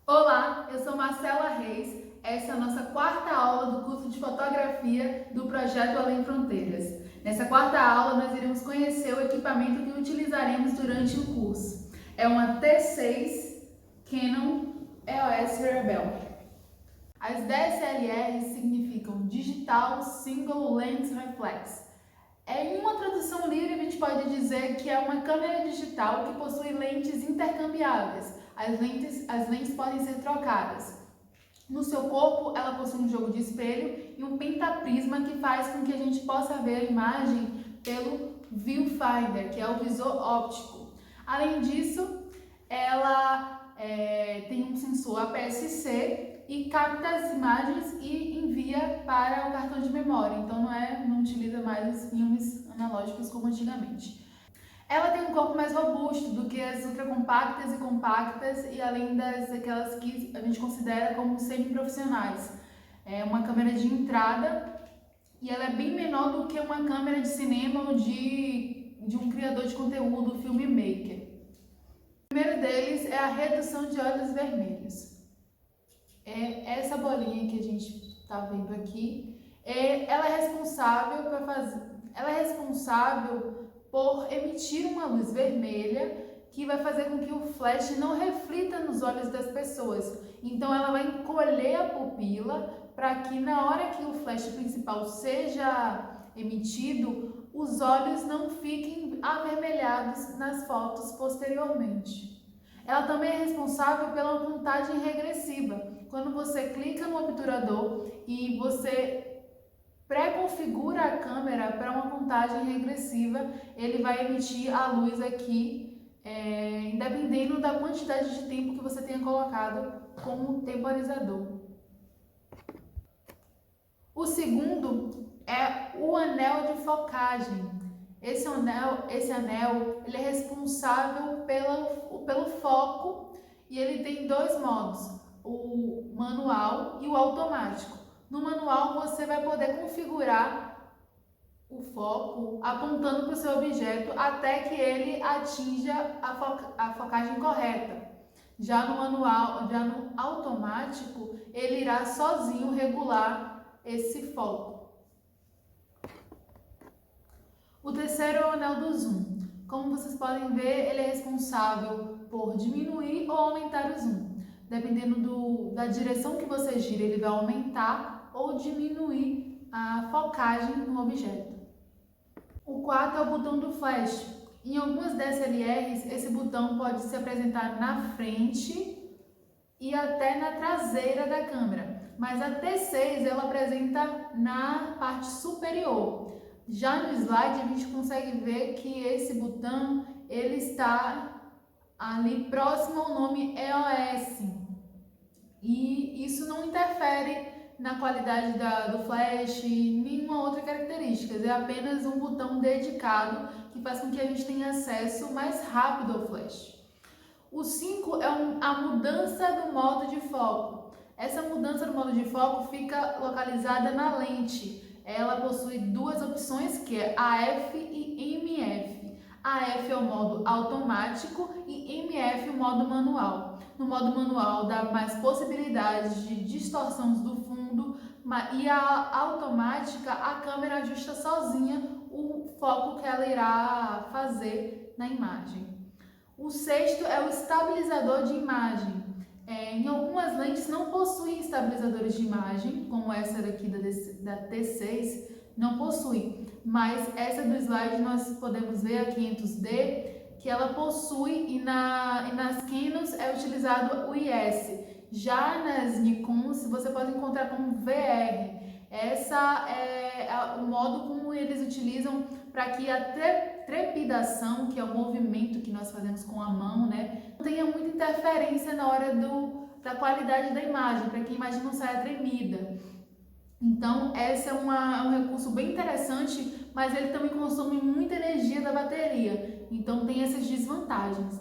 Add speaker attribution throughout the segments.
Speaker 1: Olá, eu sou Marcela Reis. Essa é a nossa quarta aula do curso de fotografia do projeto Além Fronteiras. Nessa quarta aula, nós iremos conhecer o equipamento que utilizaremos durante o curso. É uma T6 Canon EOS Rebel. As DSLRs significam Digital Single Lens Reflex. Em uma tradução livre, a gente pode dizer que é uma câmera digital que possui lentes intercambiáveis. As lentes podem ser trocadas. No seu corpo, ela possui um jogo de espelho e um pentaprisma que faz com que a gente possa ver a imagem pelo viewfinder, que é o visor óptico. Além disso, ela tem um sensor APS-C e capta as imagens e envia para o cartão de memória. Então não utiliza mais os filmes analógicos como antigamente. Ela tem um corpo mais robusto do que as ultracompactas e compactas e além daquelas que a gente considera como semi-profissionais. É uma câmera de entrada e ela é bem menor do que uma câmera de cinema ou de um criador de conteúdo, filmmaker. O primeiro deles é a redução de olhos vermelhos. É essa bolinha que a gente está vendo aqui. Ela é responsável por emitir uma luz vermelha que vai fazer com que o flash não reflita nos olhos das pessoas. Então ela vai encolher a pupila para que na hora que o flash principal seja emitido, os olhos não fiquem avermelhados nas fotos posteriormente. Ela também é responsável pela contagem regressiva. Quando você clica no obturador e você pré-configura a câmera para uma contagem regressiva, ele vai emitir a luz aqui, independendo da quantidade de tempo que você tenha colocado como temporizador. O segundo é o anel de focagem. Esse anel ele é responsável pelo foco e ele tem dois modos, o manual e o automático. No manual você vai poder configurar o foco apontando para o seu objeto até que ele atinja a focagem correta. Já no automático, ele irá sozinho regular esse foco. O terceiro é o anel do zoom. Como vocês podem ver, ele é responsável por diminuir ou aumentar o zoom. Dependendo da direção que você gira, ele vai aumentar ou diminuir a focagem no objeto. O quarto é o botão do flash. Em algumas DSLRs, esse botão pode se apresentar na frente e até na traseira da câmera, mas a T6 ela apresenta na parte superior. Já no slide a gente consegue ver que esse botão ele está ali próximo ao nome EOS e isso não interfere na qualidade do flash, nenhuma outra característica, é apenas um botão dedicado que faz com que a gente tenha acesso mais rápido ao flash. O 5 é a mudança do modo de foco. Essa mudança do modo de foco fica localizada na lente. Ela possui duas opções, que é AF e MF. AF é o modo automático e MF o modo manual. No modo manual dá mais possibilidades de distorção do fundo e a automática a câmera ajusta sozinha o foco que ela irá fazer na imagem. O sexto é o estabilizador de imagem. Em algumas lentes não possuem estabilizadores de imagem, como essa daqui da T6, não possui. Mas essa do slide nós podemos ver a 500D, que ela possui e nas Canons é utilizado o IS. Já nas Nikons você pode encontrar como VR. Essa é o modo como eles utilizam para que a trepidação, que é o movimento que nós fazemos com a mão, não tenha muita interferência na hora da qualidade da imagem, para que a imagem não saia tremida. Então, esse é um recurso bem interessante, mas ele também consome muita energia da bateria. Então, tem essas desvantagens,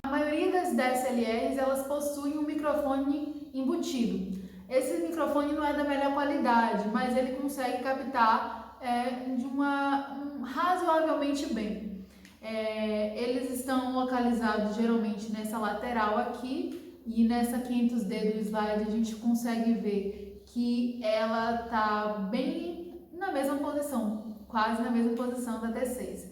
Speaker 1: A maioria das DSLRs, elas possuem um microfone embutido. Esse microfone não é da melhor qualidade, mas ele consegue captar razoavelmente bem. Eles estão localizados geralmente nessa lateral aqui, e nessa 500D do slide a gente consegue ver que ela tá bem na mesma posição, quase na mesma posição da D6.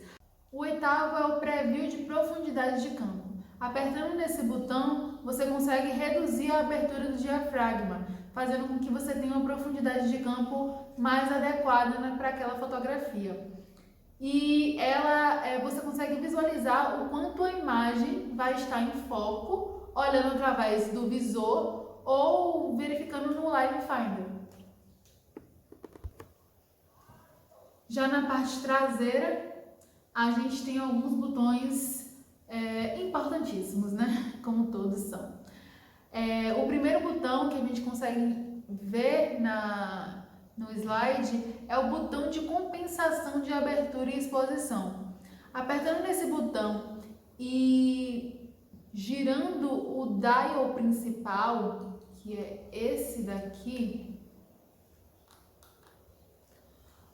Speaker 1: O oitavo é o preview de profundidade de campo. Apertando nesse botão, você consegue reduzir a abertura do diafragma, fazendo com que você tenha uma profundidade de campo mais adequada para aquela fotografia. E você consegue visualizar o quanto a imagem vai estar em foco, olhando através do visor ou verificando no Live Finder. Já na parte traseira, a gente tem alguns botões importantíssimos, né? Como todos são. O primeiro botão que a gente consegue ver no slide é o botão de compensação de abertura e exposição. Apertando nesse botão e girando o dial principal, que é esse daqui,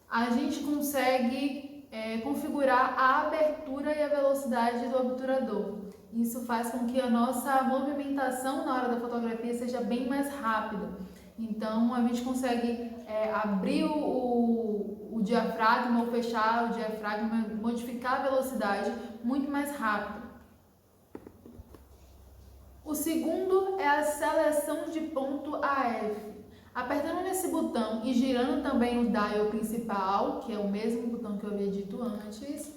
Speaker 1: a gente consegue configurar a abertura e a velocidade do obturador. Isso faz com que a nossa movimentação na hora da fotografia seja bem mais rápida. Então a gente consegue abrir o diafragma ou fechar o diafragma, modificar a velocidade muito mais rápido. O segundo é a seleção de ponto AF. Apertando nesse botão e girando também o dial principal, que é o mesmo botão que eu havia dito antes,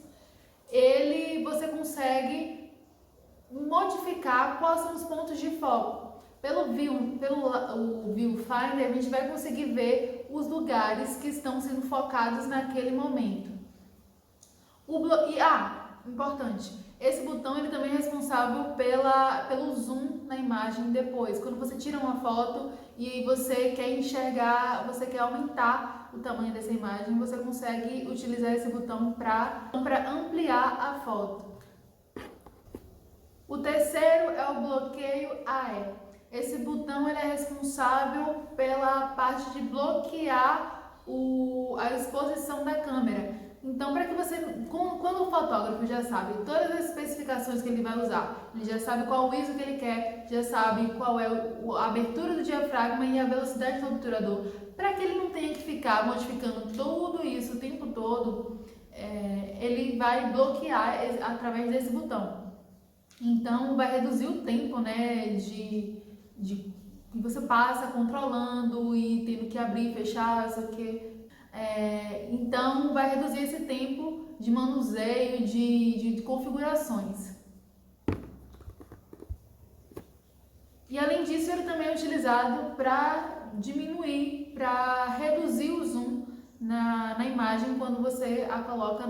Speaker 1: você consegue modificar quais são os pontos de foco. Pelo Viewfinder, a gente vai conseguir ver os lugares que estão sendo focados naquele momento. Importante, esse botão ele também é responsável pelo zoom na imagem depois. Quando você tira uma foto e você quer enxergar, você quer aumentar o tamanho dessa imagem, você consegue utilizar esse botão para ampliar a foto. O terceiro é o bloqueio AE. Esse botão ele é responsável pela parte de bloquear a exposição da câmera. Então, para que quando o fotógrafo já sabe todas as especificações que ele vai usar, ele já sabe qual o ISO que ele quer, já sabe qual é a abertura do diafragma e a velocidade do obturador, para que ele não tenha que ficar modificando tudo isso o tempo todo, ele vai bloquear através desse botão. Então, vai reduzir o tempo, né, que você passa controlando e tendo que abrir e fechar, isso aqui. Então, vai reduzir esse tempo de manuseio, de configurações. E além disso, ele também é utilizado para reduzir o zoom na imagem quando você a coloca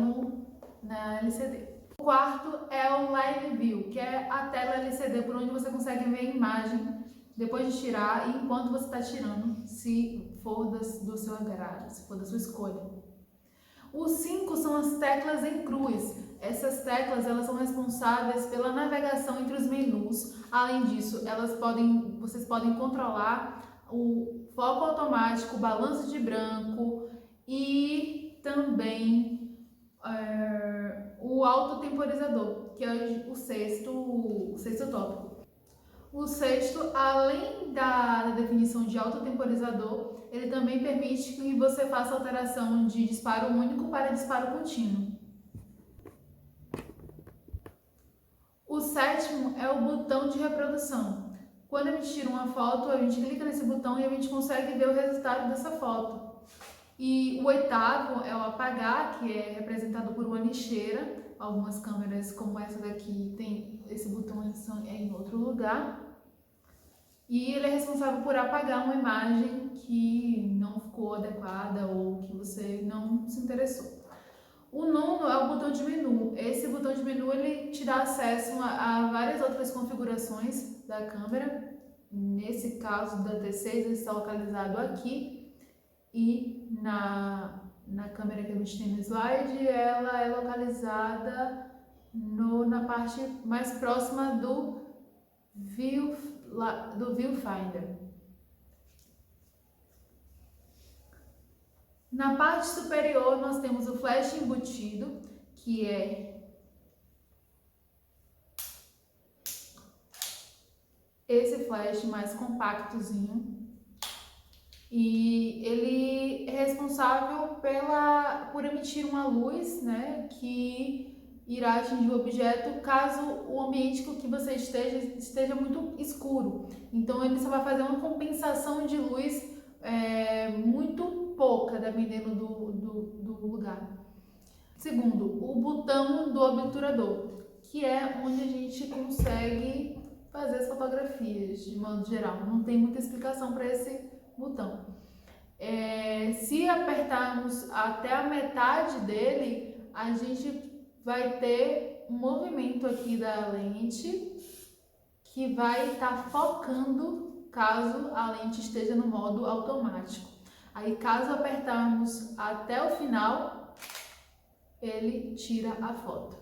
Speaker 1: na LCD. O quarto é o Live View, que é a tela LCD por onde você consegue ver a imagem depois de tirar e enquanto você está tirando, se for do seu agrado, se for da sua escolha. Os 5 são as teclas em cruz. Essas teclas elas são responsáveis pela navegação entre os menus. Além disso, vocês podem controlar o foco automático, o balanço de branco e também o autotemporizador, que é o sexto tópico. O sexto, além da definição de autotemporizador, ele também permite que você faça alteração de disparo único para disparo contínuo. O sétimo é o botão de reprodução. Quando a gente tira uma foto, a gente clica nesse botão e a gente consegue ver o resultado dessa foto. E o oitavo é o apagar, que é representado por uma lixeira. Algumas câmeras, como essa daqui, tem esse botão em outro lugar. E ele é responsável por apagar uma imagem que não ficou adequada ou que você não se interessou. O nono é o botão de menu. Esse botão de menu ele te dá acesso a várias outras configurações da câmera. Nesse caso da T6 ele está localizado aqui e na câmera que a gente tem no slide ela é localizada na parte mais próxima do Viewfinder. Na parte superior nós temos o flash embutido, que é esse flash mais compactozinho. E ele é responsável por emitir uma luz, né, que irá atingir o objeto caso o ambiente que você esteja muito escuro. Então ele só vai fazer uma compensação de luz muito pouca, dependendo do lugar. Segundo, o botão do obturador, que é onde a gente consegue fazer as fotografias de modo geral. Não tem muita explicação para esse botão. Se apertarmos até a metade dele, a gente vai ter um movimento aqui da lente que vai estar focando caso a lente esteja no modo automático. Aí, caso apertarmos até o final, ele tira a foto.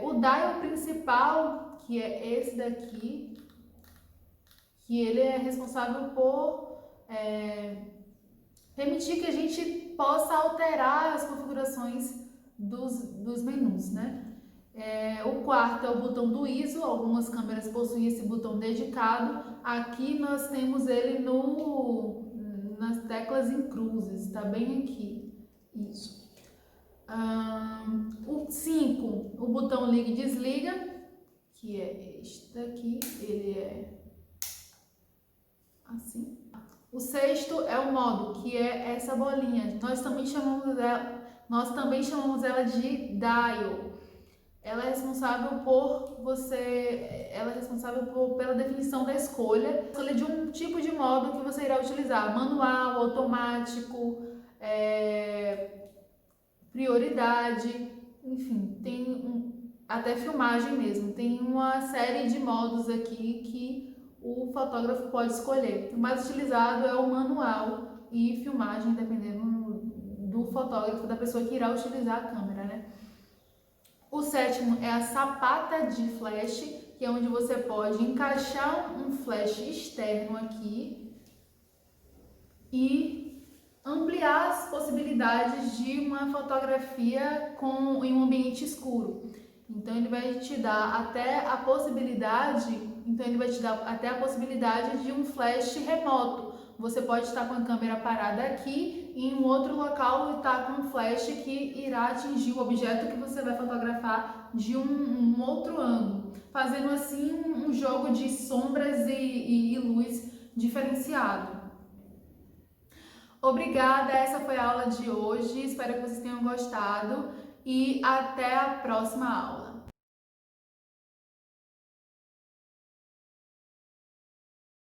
Speaker 1: O dial principal, que é esse daqui, que ele é responsável por permitir que a gente possa alterar as configurações dos menus, né? O quarto é o botão do ISO, algumas câmeras possuem esse botão dedicado. Aqui nós temos ele nas teclas em cruzes, está bem aqui, isso. O 5, o botão liga e desliga, que é este daqui, ele é assim. O sexto é o modo, que é essa bolinha. Nós também chamamos ela de dial. Ela é responsável pela definição da escolha de um tipo de modo que você irá utilizar: manual, automático, prioridade, enfim, até filmagem mesmo. Tem uma série de modos aqui que o fotógrafo pode escolher. O mais utilizado é o manual e filmagem, dependendo do fotógrafo, da pessoa que irá utilizar a câmera, né? O sétimo é a sapata de flash, que é onde você pode encaixar um flash externo aqui e ampliar as possibilidades de uma fotografia em um ambiente escuro. Então ele vai te dar até a possibilidade de um flash remoto. Você pode estar com a câmera parada aqui e em um outro local estar com um flash que irá atingir o objeto que você vai fotografar de um outro ângulo, fazendo assim um jogo de sombras e luz diferenciado. Obrigada, essa foi a aula de hoje, espero que vocês tenham gostado e até a próxima aula.